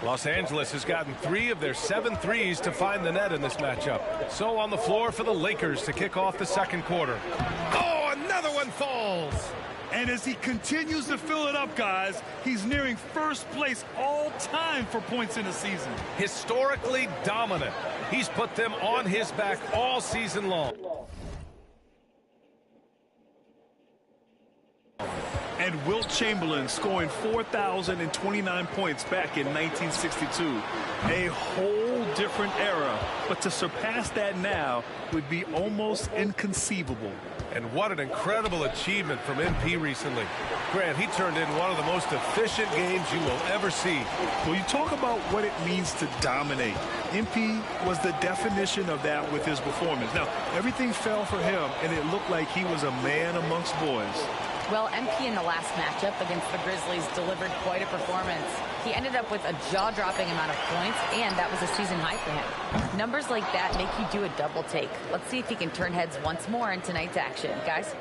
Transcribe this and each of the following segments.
Los Angeles has gotten 3 of their 7 threes to find the net in this matchup. So on the floor for the Lakers to kick off the second quarter. Oh, another one falls. And as he continues to fill it up, guys, he's nearing first place all time for points in a season. Historically dominant. He's put them on his back all season long. And Wilt Chamberlain scoring 4,029 points back in 1962. A whole different era, but to surpass that now would be almost inconceivable. And what an incredible achievement from MP recently. Grant, he turned in one of the most efficient games you will ever see. Well, you talk about what it means to dominate. MP was the definition of that with his performance. Now, everything fell for him, and it looked like he was a man amongst boys. Well, MP in the last matchup against the Grizzlies delivered quite a performance. He ended up with a jaw-dropping amount of points, and that was a season high for him. Numbers like that make you do a double take. Let's see if he can turn heads once more in tonight's action. Guys?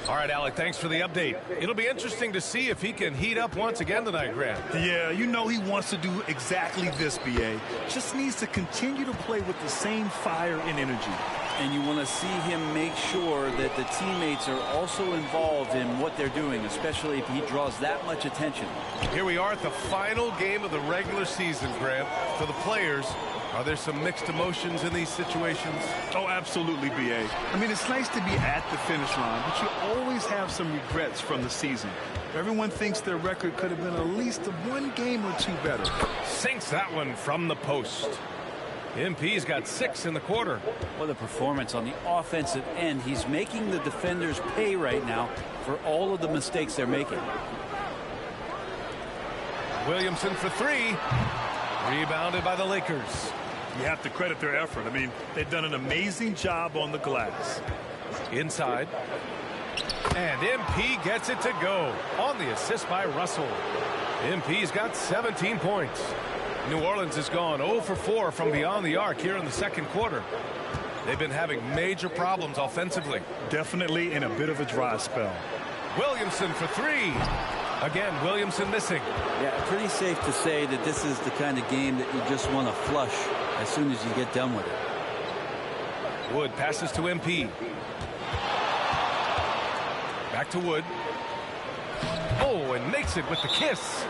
All right, Alec, thanks for the update. It'll be interesting to see if he can heat up once again tonight, Grant. Yeah, you know he wants to do exactly this, B.A. Just needs to continue to play with the same fire and energy. And you want to see him make sure that the teammates are also involved in what they're doing, especially if he draws that much attention. Here we are at the final game of the regular season, Grant. For the players, are there some mixed emotions in these situations? Oh, absolutely, B.A. I mean, it's nice to be at the finish line, but you always have some regrets from the season. Everyone thinks their record could have been at least one game or two better. Sinks that one from the post. MP's got 6 in the quarter. What a performance on the offensive end. He's making the defenders pay right now for all of the mistakes they're making. Williamson for 3. Rebounded by the Lakers. You have to credit their effort. I mean, they've done an amazing job on the glass. Inside. And MP gets it to go on the assist by Russell. MP's got 17 points. New Orleans has gone 0 for 4 from beyond the arc here in the second quarter. They've been having major problems offensively. Definitely in a bit of a dry spell. Williamson for 3. Again, Williamson missing. Yeah, pretty safe to say that this is the kind of game that you just want to flush as soon as you get done with it. Wood passes to MP. Back to Wood. Oh, and makes it with the kiss.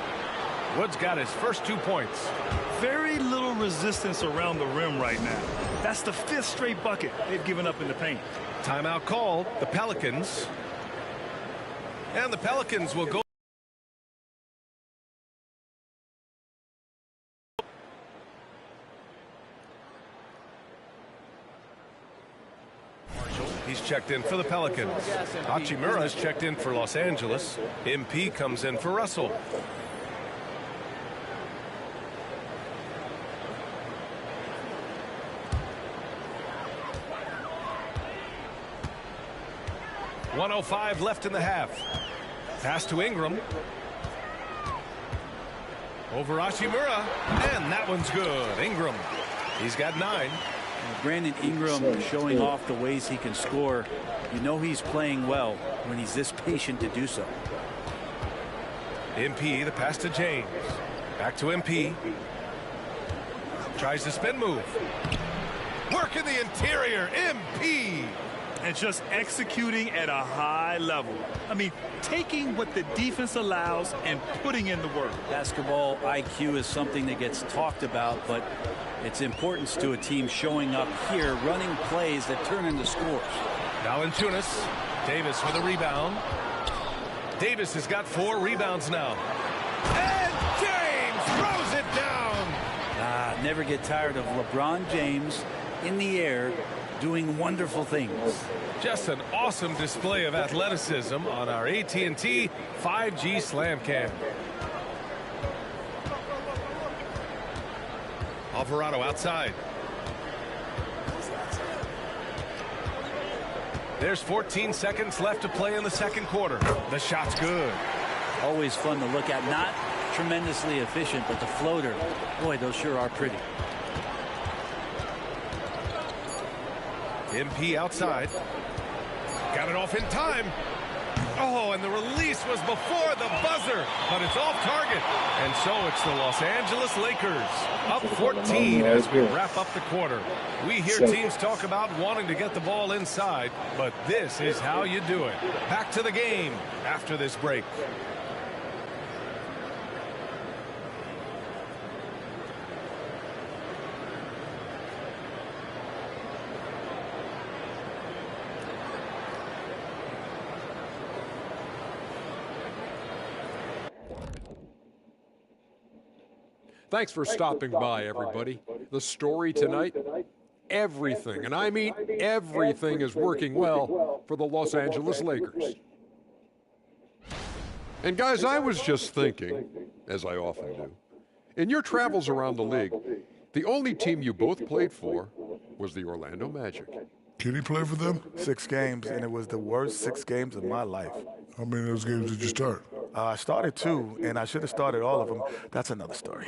Wood's got his first 2 points. Very little resistance around the rim right now. That's the 5th straight bucket they've given up in the paint. Timeout called. The Pelicans. And the Pelicans will go. He's checked in for the Pelicans. Hachimura's checked in for Los Angeles. MP comes in for Russell. .105 left in the half. Pass to Ingram. Over Hachimura. And that one's good. Ingram. He's got 9. Brandon Ingram showing off the ways he can score. You know he's playing well when he's this patient to do so. MP, the pass to James. Back to MP. Tries the spin move. Work in the interior. MP. And just executing at a high level. I mean, taking what the defense allows and putting in the work. Basketball IQ is something that gets talked about, but its importance to a team showing up here, running plays that turn into scores. Valanciunas. Davis with a rebound. Davis has got 4 rebounds now. And James throws it down. Never get tired of LeBron James in the air doing wonderful things. Just an awesome display of athleticism on our AT&T 5G Slam Cam. Alvarado outside. There's 14 seconds left to play in the second quarter. The shot's good. Always fun to look at. Not tremendously efficient, but the floater, boy, those sure are pretty. MP outside. Got it off in time. Oh, and the release was before the buzzer, but it's off target. And so it's the Los Angeles Lakers up 14 as we wrap up the quarter. We hear teams talk about wanting to get the ball inside, but this is how you do it. Back to the game after this break. Thanks for stopping by, everybody. The story tonight, everything, and I mean everything, is working well for the Los Angeles Lakers. And guys, I was just thinking, as I often do, in your travels around the league, the only team you both played for was the Orlando Magic. Can he play for them? 6 games, and it was the worst 6 games of my life. How many of those games did you start? I started 2, and I should have started all of them. That's another story.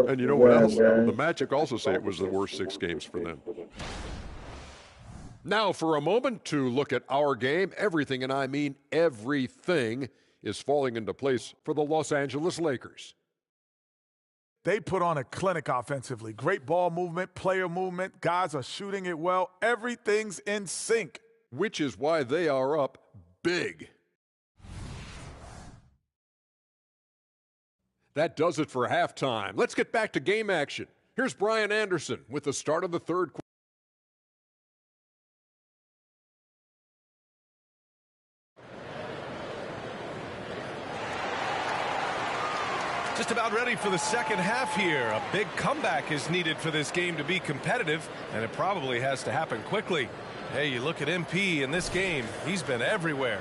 And you know what else? The Magic also say it was the worst 6 games for them. Now, for a moment, to look at our game. Everything, and I mean everything, is falling into place for the Los Angeles Lakers. They put on a clinic offensively. Great ball movement, player movement. Guys are shooting it well. Everything's in sync. Which is why they are up big. That does it for halftime. Let's get back to game action. Here's Brian Anderson with the start of the third quarter. Just about ready for the second half here. A big comeback is needed for this game to be competitive, and it probably has to happen quickly. Hey, you look at MP in this game. He's been everywhere.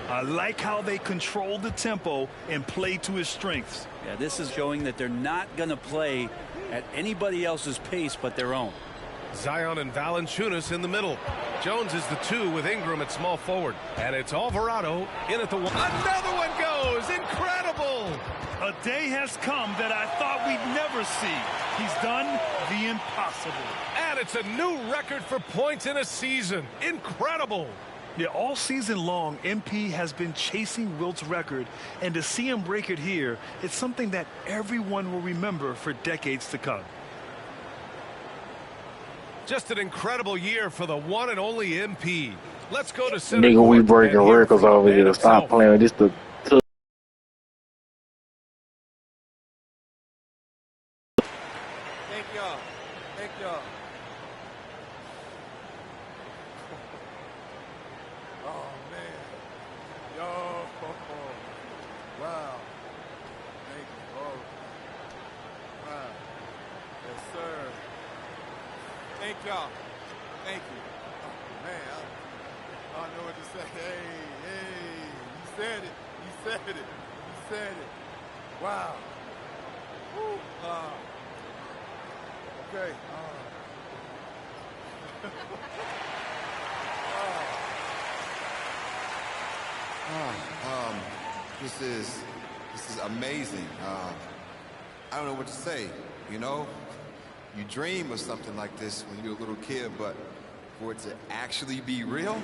I like how they control the tempo and play to his strengths. Yeah, this is showing that they're not going to play at anybody else's pace but their own. Zion and Valanciunas in the middle. Jones is the 2 with Ingram at small forward. And it's Alvarado in at the 1. Another one goes. Incredible. A day has come that I thought we'd never see. He's done the impossible. And it's a new record for points in a season. Incredible. Yeah, all season long, MP has been chasing Wilt's record, and to see him break it here, it's something that everyone will remember for decades to come. Just an incredible year for the one and only MP. Let's go to center. Nigga, we breaking records over here. Stop playing with this. Thank y'all. Thank y'all. Oh, man. Yo. Wow. Thank you. Oh. Wow. Yes, sir. Thank y'all. Thank you. Oh, man. I don't know what to say. Hey. You said it. You said it. You said it. Wow. Woo. Okay. This is amazing. I don't know what to say. You know, you dream of something like this when you're a little kid, but for it to actually be real.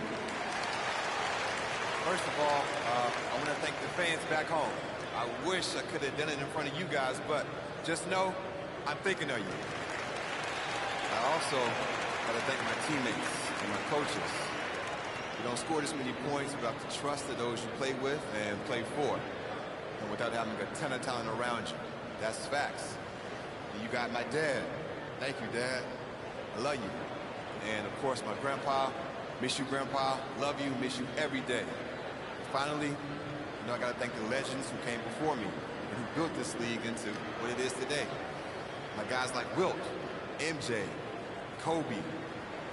First of all, I want to thank the fans back home. I wish I could have done it in front of you guys, but just know I'm thinking of you. I also got to thank my teammates and my coaches. You don't score this many points without the trust of those you play with and play for, and without having a ton of talent around you. That's facts. And you got my dad. Thank you, Dad. I love you. And, of course, my grandpa. Miss you, Grandpa. Love you. Miss you every day. And finally, you know, I got to thank the legends who came before me and who built this league into what it is today. My guys like Wilt, MJ, Kobe,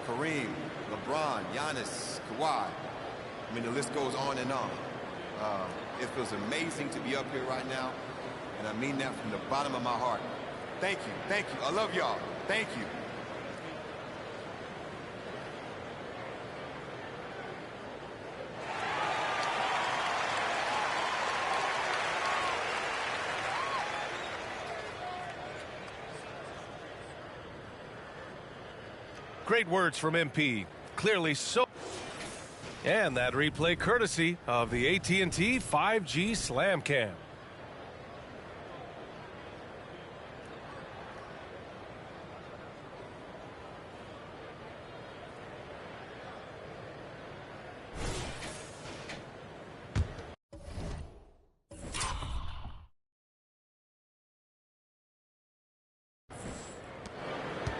Kareem, LeBron, Giannis, Kawhi. I mean, the list goes on and on. It feels amazing to be up here right now, and I mean that from the bottom of my heart. Thank you. Thank you. I love y'all. Thank you. Great words from MP. Clearly so. And that replay courtesy of the AT&T 5G Slam Cam.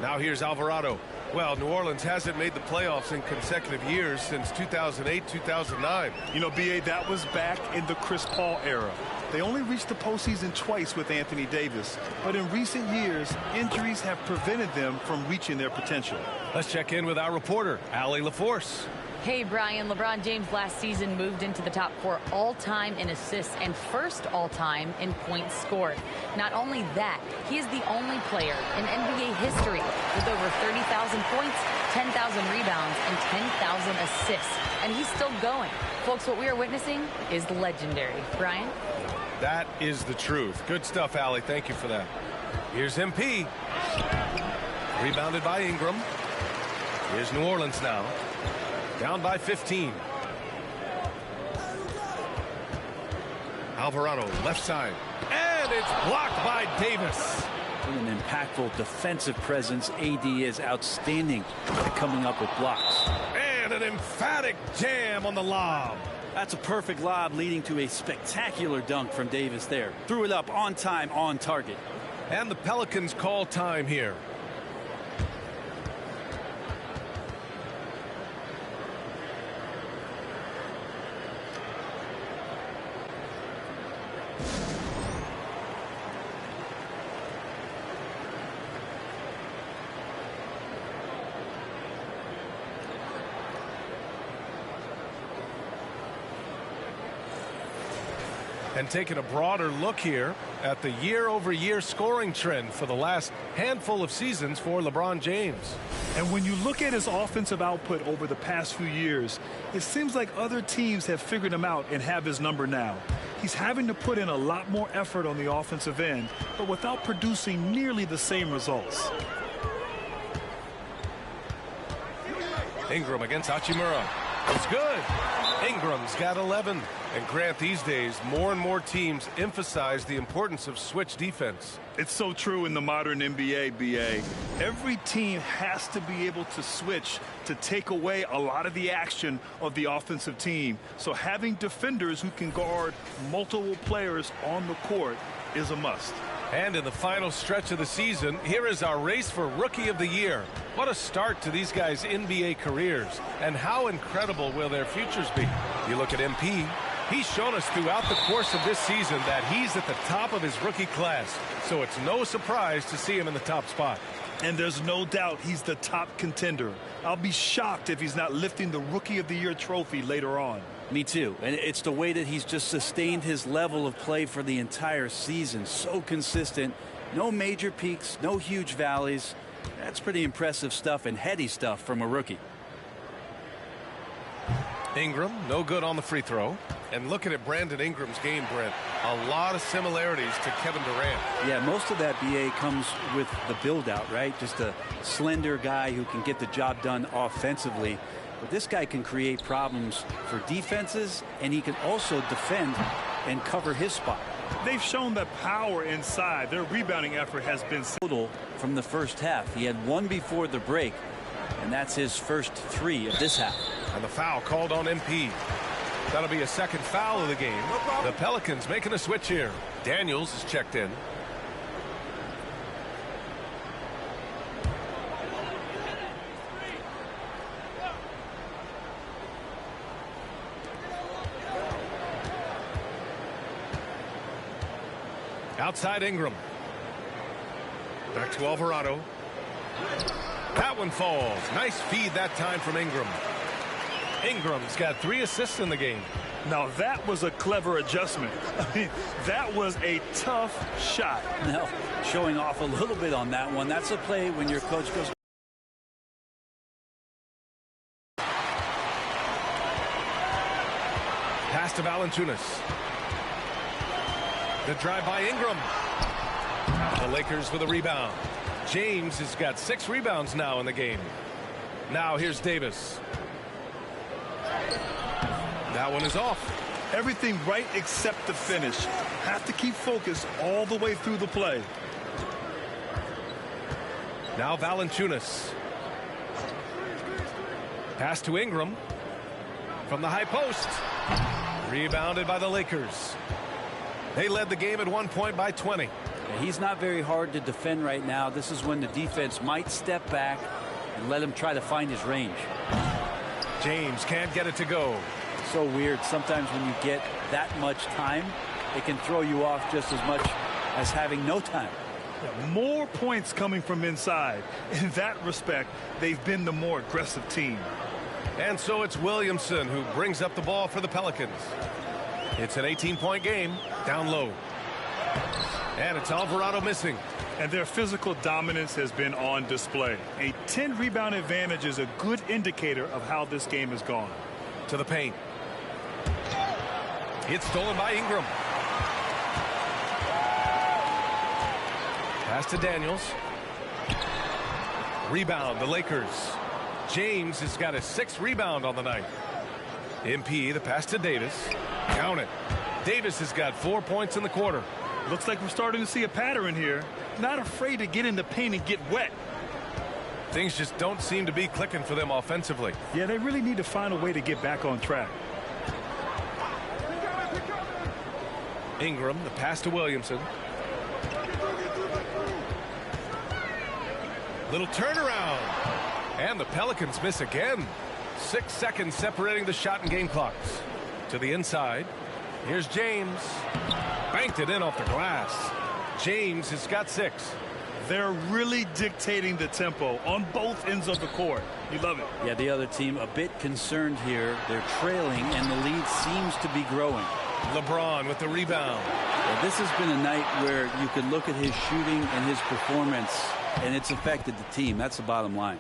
Now here's Alvarado. Well, New Orleans hasn't made the playoffs in consecutive years since 2008, 2009. You know, B.A., that was back in the Chris Paul era. They only reached the postseason twice with Anthony Davis. But in recent years, injuries have prevented them from reaching their potential. Let's check in with our reporter, Allie LaForce. Hey, Brian. LeBron James last season moved into the top 4 all-time in assists and first all-time in points scored. Not only that, he is the only player in NBA history with over 30,000 points, 10,000 rebounds, and 10,000 assists. And he's still going. Folks, what we are witnessing is legendary. Brian? That is the truth. Good stuff, Allie. Thank you for that. Here's MP. Rebounded by Ingram. Here's New Orleans now. Down by 15. Alvarado, left side. And it's blocked by Davis. An impactful defensive presence. AD is outstanding at coming up with blocks. And an emphatic jam on the lob. That's a perfect lob leading to a spectacular dunk from Davis there. Threw it up on time, on target. And the Pelicans call time here. And taking a broader look here at the year-over-year scoring trend for the last handful of seasons for LeBron James. And when you look at his offensive output over the past few years, it seems like other teams have figured him out and have his number now. He's having to put in a lot more effort on the offensive end, but without producing nearly the same results. Ingram against Hachimura. It's good. Ingram's got 11. And Grant, these days, more and more teams emphasize the importance of switch defense. It's so true in the modern NBA, BA. Every team has to be able to switch to take away a lot of the action of the offensive team. So having defenders who can guard multiple players on the court is a must. And in the final stretch of the season, here is our race for Rookie of the Year. What a start to these guys' NBA careers. And how incredible will their futures be? You look at MP. He's shown us throughout the course of this season that he's at the top of his rookie class. So it's no surprise to see him in the top spot. And there's no doubt he's the top contender. I'll be shocked if he's not lifting the Rookie of the Year trophy later on. Me too. And it's the way that he's just sustained his level of play for the entire season. So consistent. No major peaks, no huge valleys. That's pretty impressive stuff and heady stuff from a rookie. Ingram, no good on the free throw. And looking at Brandon Ingram's game, Brent, a lot of similarities to Kevin Durant. Yeah, most of that, BA, comes with the build-out, right? Just a slender guy who can get the job done offensively. But this guy can create problems for defenses, and he can also defend and cover his spot. They've shown that power inside. Their rebounding effort has been total from the first half. He had one before the break, and that's his first 3 of this half. And the foul called on MP. That'll be a second foul of the game. The Pelicans making a switch here. Daniels is checked in. Outside Ingram. Back to Alvarado. That one falls. Nice feed that time from Ingram. Ingram's got 3 assists in the game. Now that was a clever adjustment. I mean, that was a tough shot. Now, showing off a little bit on that one. That's a play when your coach goes. Pass to Valanciunas. The drive by Ingram. The Lakers with a rebound. James has got 6 rebounds now in the game. Now here's Davis. That one is off. Everything right except the finish. Have to keep focused all the way through the play. Now Valanciunas. Pass to Ingram. From the high post. Rebounded by the Lakers. They led the game at one point by 20. He's not very hard to defend right now. This is when the defense might step back and let him try to find his range. James can't get it to go. So weird. Sometimes when you get that much time, it can throw you off just as much as having no time. More points coming from inside. In that respect, they've been the more aggressive team. And so it's Williamson who brings up the ball for the Pelicans. It's an 18-point game, down low. And it's Alvarado missing. And their physical dominance has been on display. A 10-rebound advantage is a good indicator of how this game has gone. To the paint. It's stolen by Ingram. Pass to Daniels. Rebound, the Lakers. James has got a 6th rebound on the night. MP, the pass to Davis. Count it. Davis has got 4 points in the quarter. Looks like we're starting to see a pattern here. Not afraid to get in the paint and get wet. Things just don't seem to be clicking for them offensively. Yeah, they really need to find a way to get back on track. Ingram, the pass to Williamson. Little turnaround. And the Pelicans miss again. 6 seconds separating the shot and game clocks. To the inside. Here's James. Banked it in off the glass. James has got 6. They're really dictating the tempo on both ends of the court. You love it. Yeah, the other team a bit concerned here. They're trailing, and the lead seems to be growing. LeBron with the rebound. Well, this has been a night where you can look at his shooting and his performance, and it's affected the team. That's the bottom line.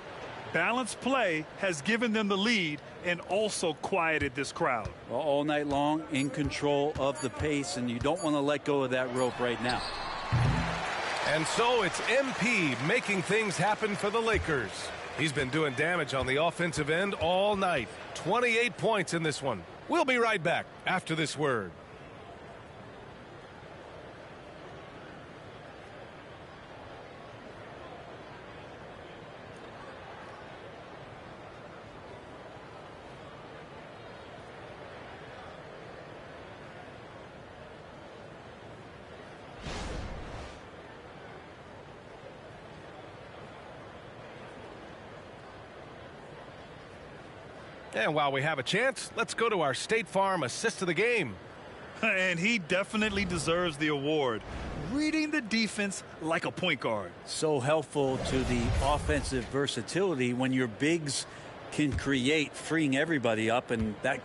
Balanced play has given them the lead and also quieted this crowd. Well, all night long, in control of the pace, and you don't want to let go of that rope right now. And so it's MP making things happen for the Lakers. He's been doing damage on the offensive end all night. 28 points in this one. We'll be right back after this word. And while we have a chance, let's go to our State Farm assist of the game. And he definitely deserves the award. Reading the defense like a point guard. So helpful to the offensive versatility when your bigs can create, freeing everybody up, and that.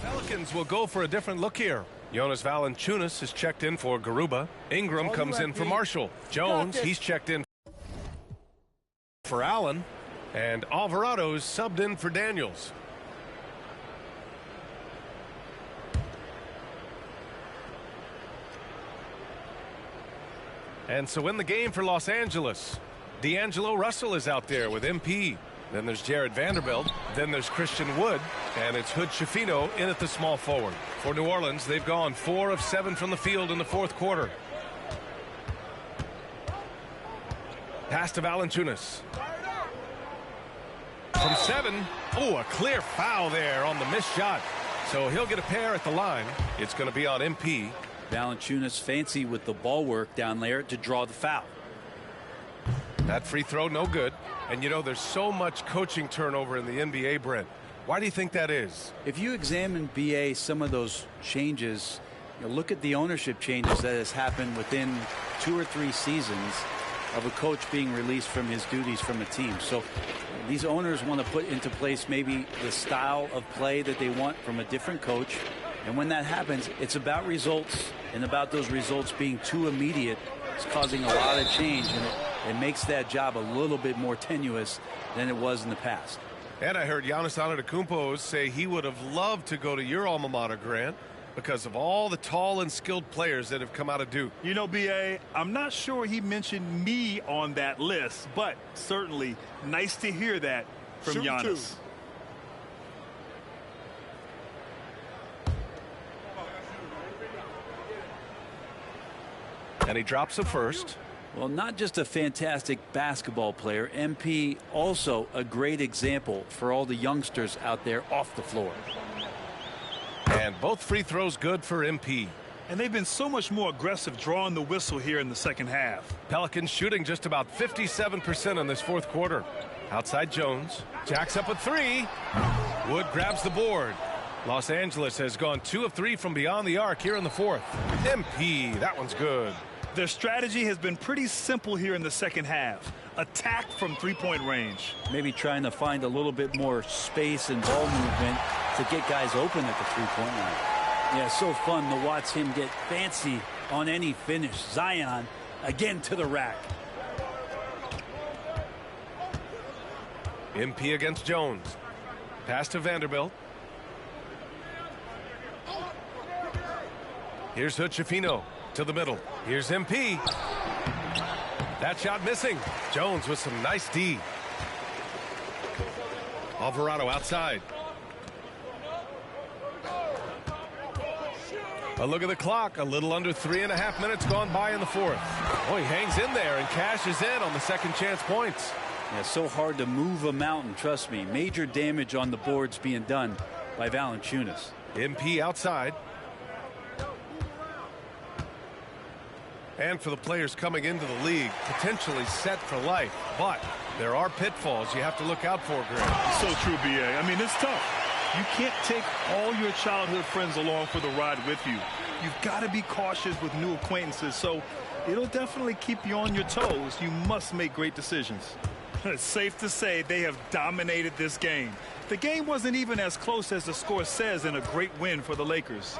Pelicans will go for a different look here. Jonas Valanciunas is checked in for Garuba. Ingram comes in for Marshall. Jones, he's checked in for Allen. And Alvarado's subbed in for Daniels. And so in the game for Los Angeles, D'Angelo Russell is out there with MP. Then there's Jared Vanderbilt. Then there's Christian Wood. And it's Hood Schifino in at the small forward. For New Orleans, they've gone 4 of 7 from the field in the fourth quarter. Pass to Valanciunas. From 7. Oh, a clear foul there on the missed shot. So he'll get a pair at the line. It's going to be on MP. Valanciunas fancy with the ball work down there to draw the foul. That free throw, no good. And you know, there's so much coaching turnover in the NBA, Brent. Why do you think that is? If you examine BA, some of those changes, you know, look at the ownership changes that has happened within 2 or 3 seasons of a coach being released from his duties from a team. So these owners want to put into place maybe the style of play that they want from a different coach. And when that happens, it's about results, and about those results being too immediate. It's causing a lot of change, and it makes that job a little bit more tenuous than it was in the past. And I heard Giannis Antetokounmpo say he would have loved to go to your alma mater, Grant. because of all the tall and skilled players that have come out of Duke. You know, B.A., I'm not sure he mentioned me on that list, but certainly nice to hear that from Giannis. And he drops a first. Well, not just a fantastic basketball player, MP also a great example for all the youngsters out there off the floor. And both free throws good for MP. And they've been so much more aggressive drawing the whistle here in the second half. Pelicans shooting just about 57% in this fourth quarter. Outside Jones. Jacks up a three. Wood grabs the board. Los Angeles has gone 2 of 3 from beyond the arc here in the fourth. MP, that one's good. Their strategy has been pretty simple here in the second half. Attack from three-point range. Maybe trying to find a little bit more space and ball movement to get guys open at the three-point line. Yeah, so fun to watch him get fancy on any finish. Zion again to the rack. MP against Jones. Pass to Vanderbilt. Here's Hood-Schifino to the middle. Here's MP. That shot missing. Jones with some nice D. Alvarado outside. A look at the clock. A little under 3.5 minutes gone by in the fourth. Oh, he hangs in there and cashes in on the second chance points. Yeah, so hard to move a mountain, trust me. Major damage on the boards being done by Valanciunas. MP outside. And for the players coming into the league, potentially set for life. But there are pitfalls you have to look out for, Greg. So true, B.A. I mean, it's tough. You can't take all your childhood friends along for the ride with you. You've got to be cautious with new acquaintances, so it'll definitely keep you on your toes. You must make great decisions. It's safe to say they have dominated this game. The game wasn't even as close as the score says in a great win for the Lakers.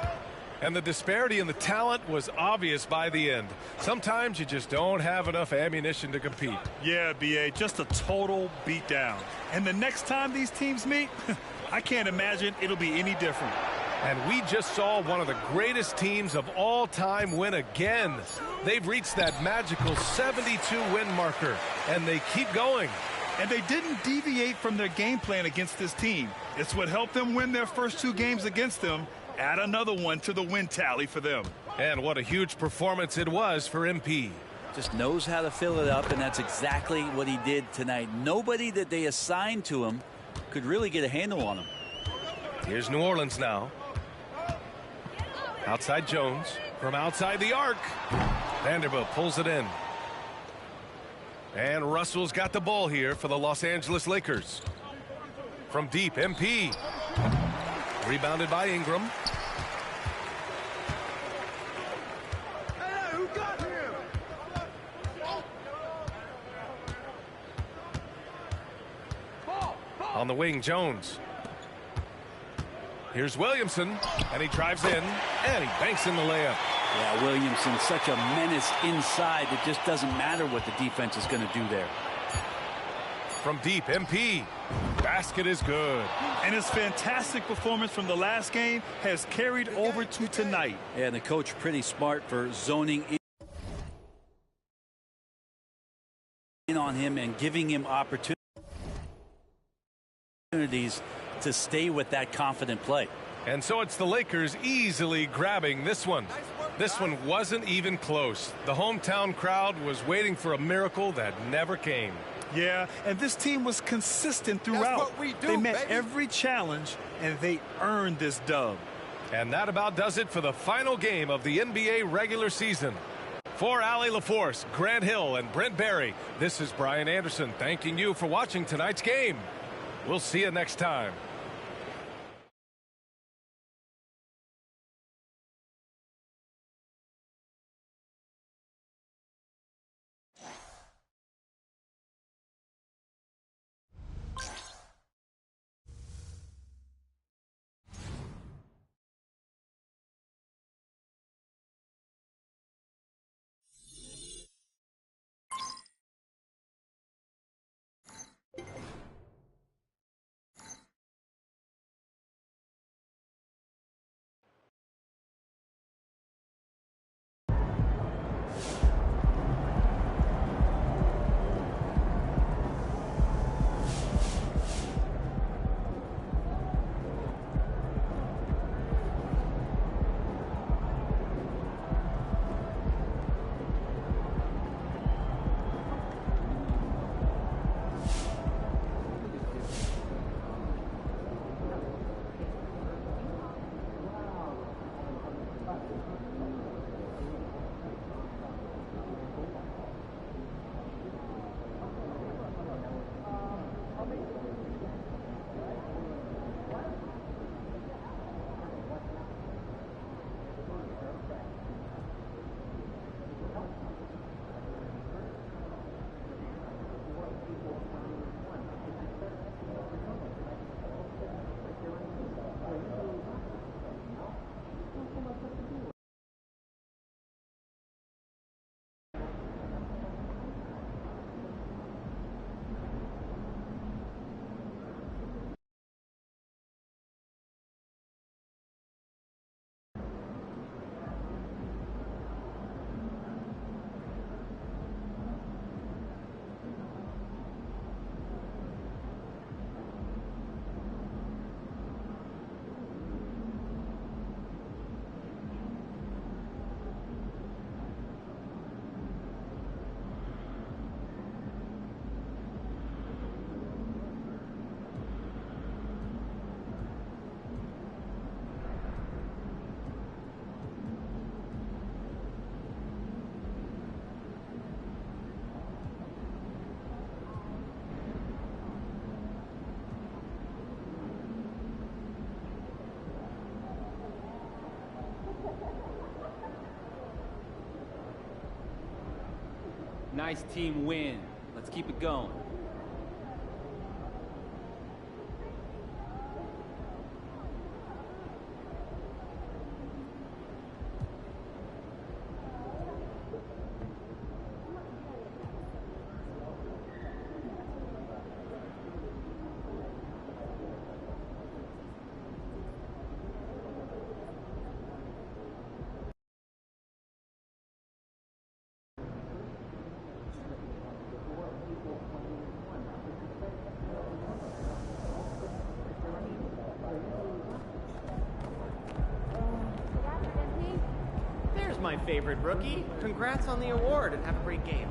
And the disparity in the talent was obvious by the end. Sometimes you just don't have enough ammunition to compete. Yeah, B.A., just a total beatdown. And the next time these teams meet, I can't imagine it'll be any different. And we just saw one of the greatest teams of all time win again. They've reached that magical 72-win marker, and they keep going. And they didn't deviate from their game plan against this team. It's what helped them win their first 2 games against them. Add another one to the win tally for them. And what a huge performance it was for MP. Just knows how to fill it up, and that's exactly what he did tonight. Nobody that they assigned to him could really get a handle on him. Here's New Orleans now. Outside Jones. From outside the arc. Vanderbilt pulls it in. And Russell's got the ball here for the Los Angeles Lakers. From deep, MP. Rebounded by Ingram. On the wing, Jones. Here's Williamson, and he drives in, and he banks in the layup. Yeah, Williamson, such a menace inside. It just doesn't matter what the defense is going to do there. From deep, MP. Basket is good. And his fantastic performance from the last game has carried over to tonight. Yeah, and the coach pretty smart for zoning in on him and giving him opportunities to stay with that confident play. And so it's the Lakers easily grabbing this one. This one wasn't even close. The hometown crowd was waiting for a miracle that never came. Yeah, and this team was consistent throughout. They met every challenge, and they earned this dub. And that about does it for the final game of the NBA regular season. For Allie LaForce, Grant Hill, and Brent Barry, this is Brian Anderson thanking you for watching tonight's game. We'll see you next time. Nice team win. Let's keep it going. There's my favorite rookie. Congrats on the award and have a great game.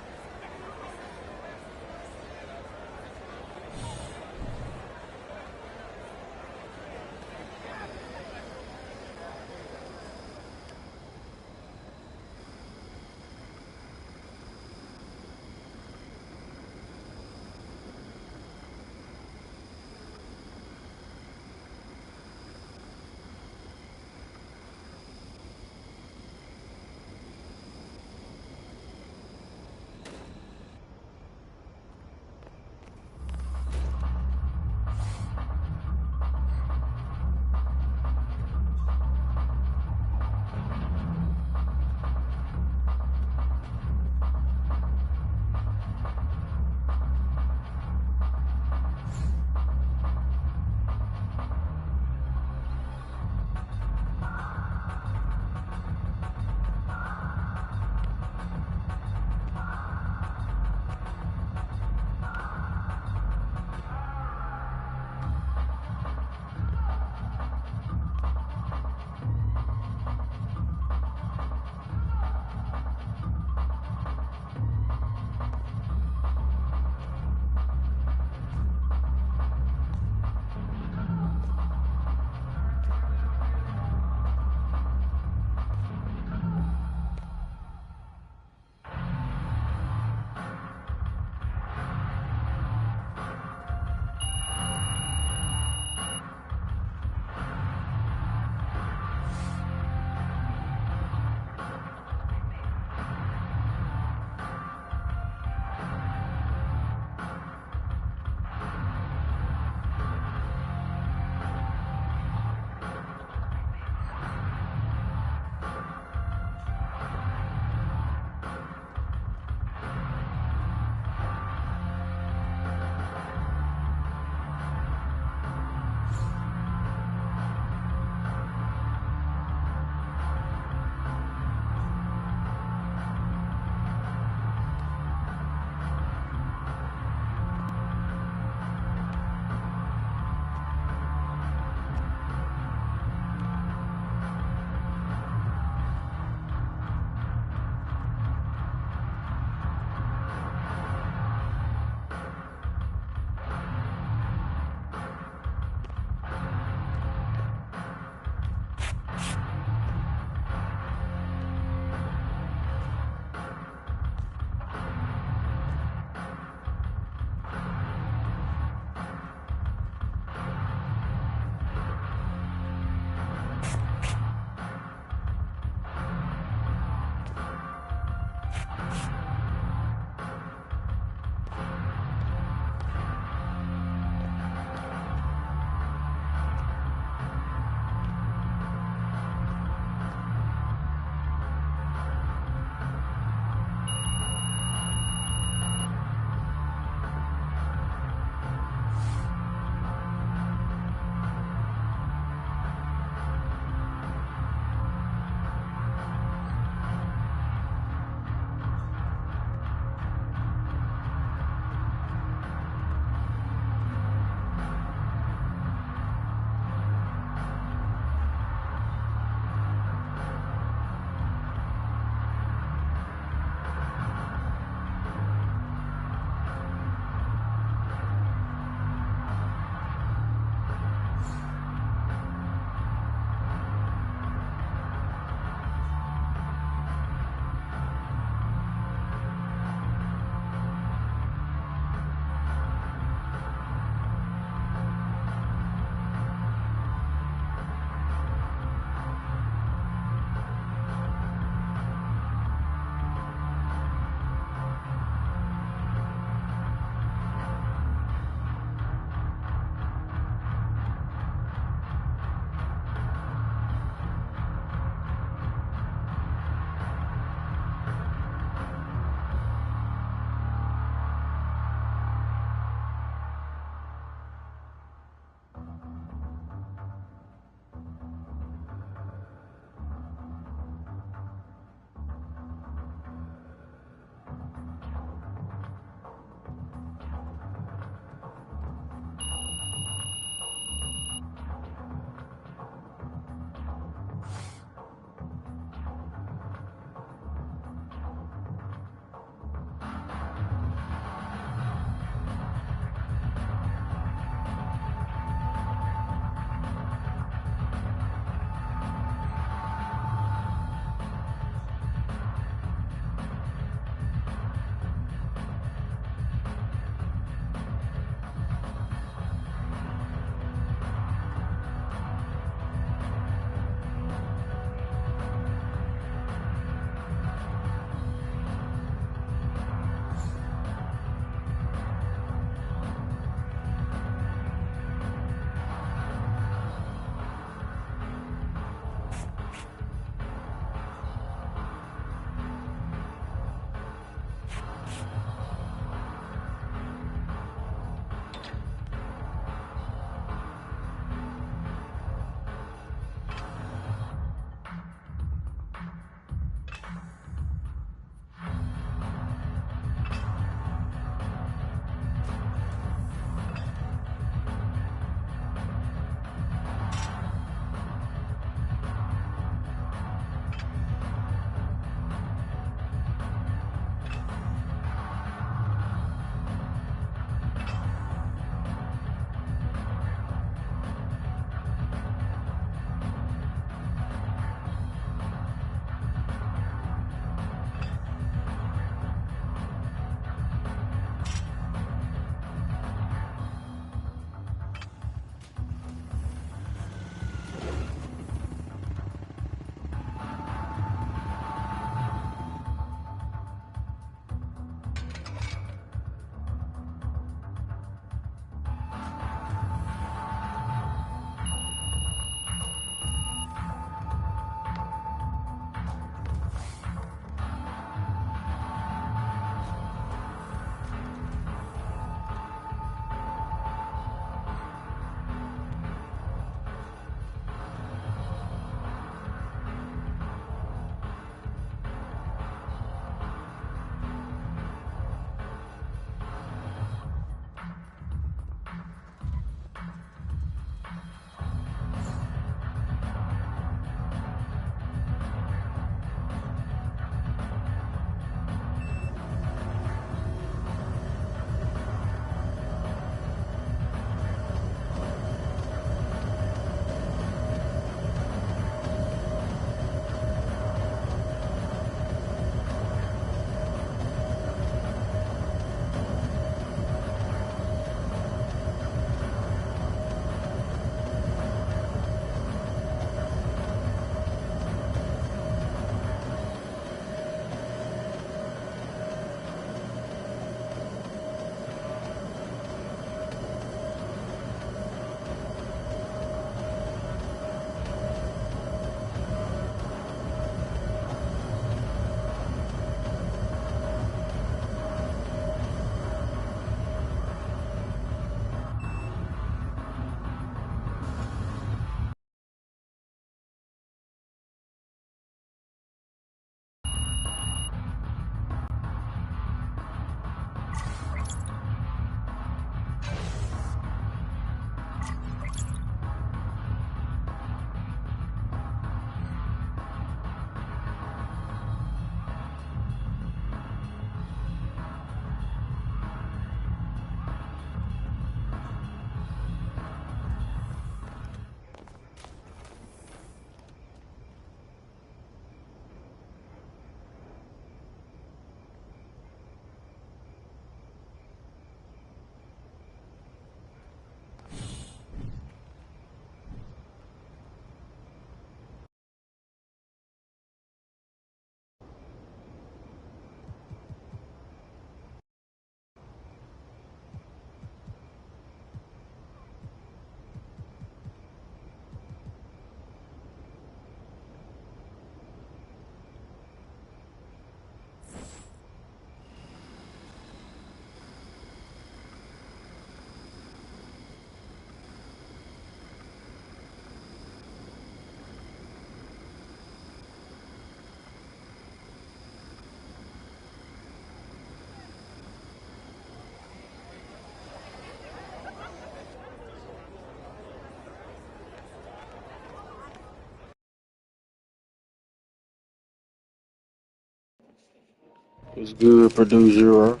It's good, Purdue Jura.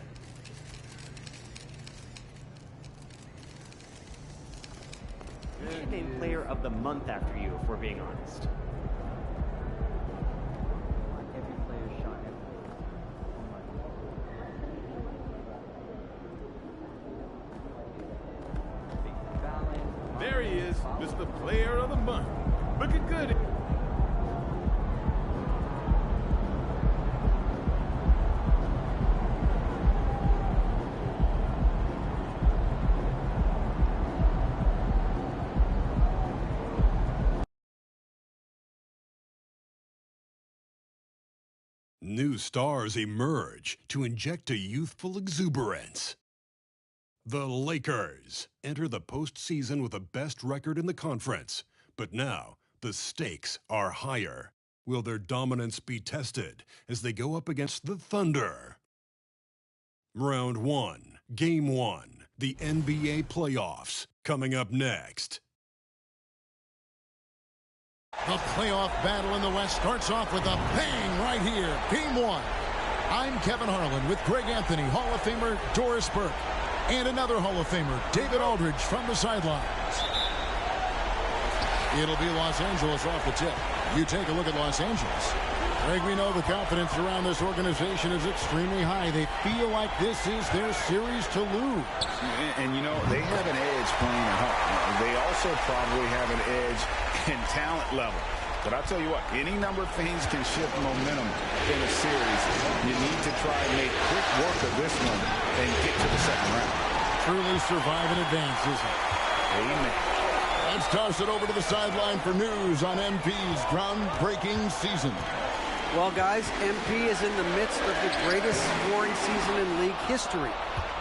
You should name player of the month after you, if we're being honest. Every player shot There he is, Mr. Player of the Month. Looking good. New stars emerge to inject a youthful exuberance. The Lakers enter the postseason with the best record in the conference. But now, the stakes are higher. Will their dominance be tested as they go up against the Thunder? Round 1, Game 1, the NBA playoffs, coming up next. The playoff battle in the West starts off with a bang right here. Game 1. I'm Kevin Harlan with Greg Anthony, Hall of Famer Doris Burke, and another Hall of Famer, David Aldridge, from the sidelines. It'll be Los Angeles off the tip. You take a look at Los Angeles. Greg, we know the confidence around this organization is extremely high. They feel like this is their series to lose. And you know, they have an edge playing at home. They also probably have an edge in talent level. But I'll tell you what, any number of things can shift momentum in a series. You need to try and make quick work of this one and get to the second round. Truly survive and advance, isn't it? Amen. Let's toss it over to the sideline for news on MP's groundbreaking season. Well, guys, MP is in the midst of the greatest scoring season in league history,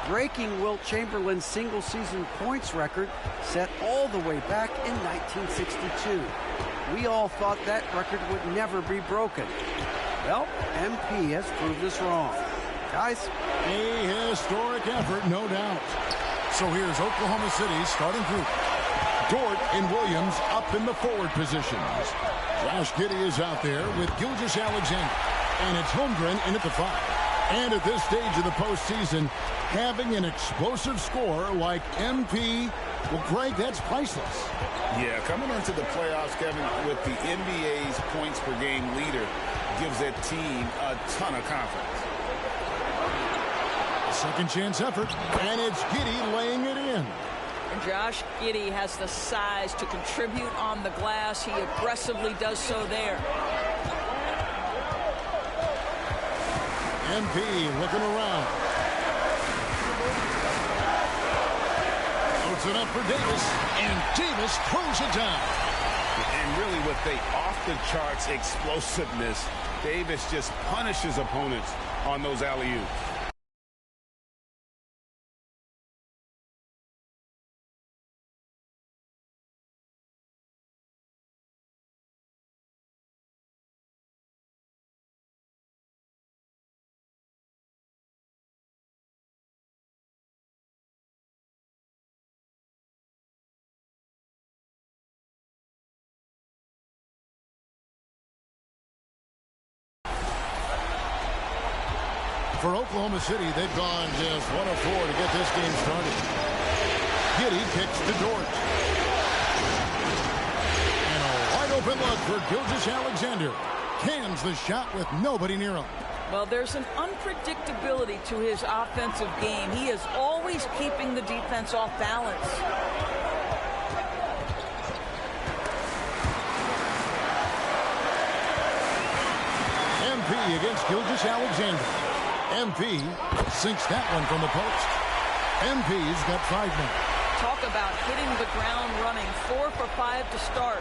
breaking Wilt Chamberlain's single-season points record set all the way back in 1962. We all thought that record would never be broken. Well, MP has proved us wrong. Guys, a historic effort, no doubt. So here's Oklahoma City's starting group. Dort and Williams up in the forward positions. Josh Giddey is out there with Gilgeous-Alexander. And it's Holmgren in at the 5. And at this stage of the postseason, having an explosive score like MP, well, Greg, that's priceless. Yeah, coming into the playoffs, Kevin, with the NBA's points per game leader gives that team a ton of confidence. Second chance effort, and it's Giddey laying it in. And Josh Giddey has the size to contribute on the glass. He aggressively does so there. MP looking around. Puts it up for Davis, and Davis throws it down. And really with the off-the-charts explosiveness, Davis just punishes opponents on those alley-oops. For Oklahoma City, they've gone just 1 of 4 to get this game started. Giddey kicks to Dort. And a wide open look for Gilgeous-Alexander. Cans the shot with nobody near him. Well, there's an unpredictability to his offensive game. He is always keeping the defense off balance. MP against Gilgeous-Alexander. MP sinks that one from the post. MP's got 5 now. Talk about hitting the ground running. 4 for 5 to start.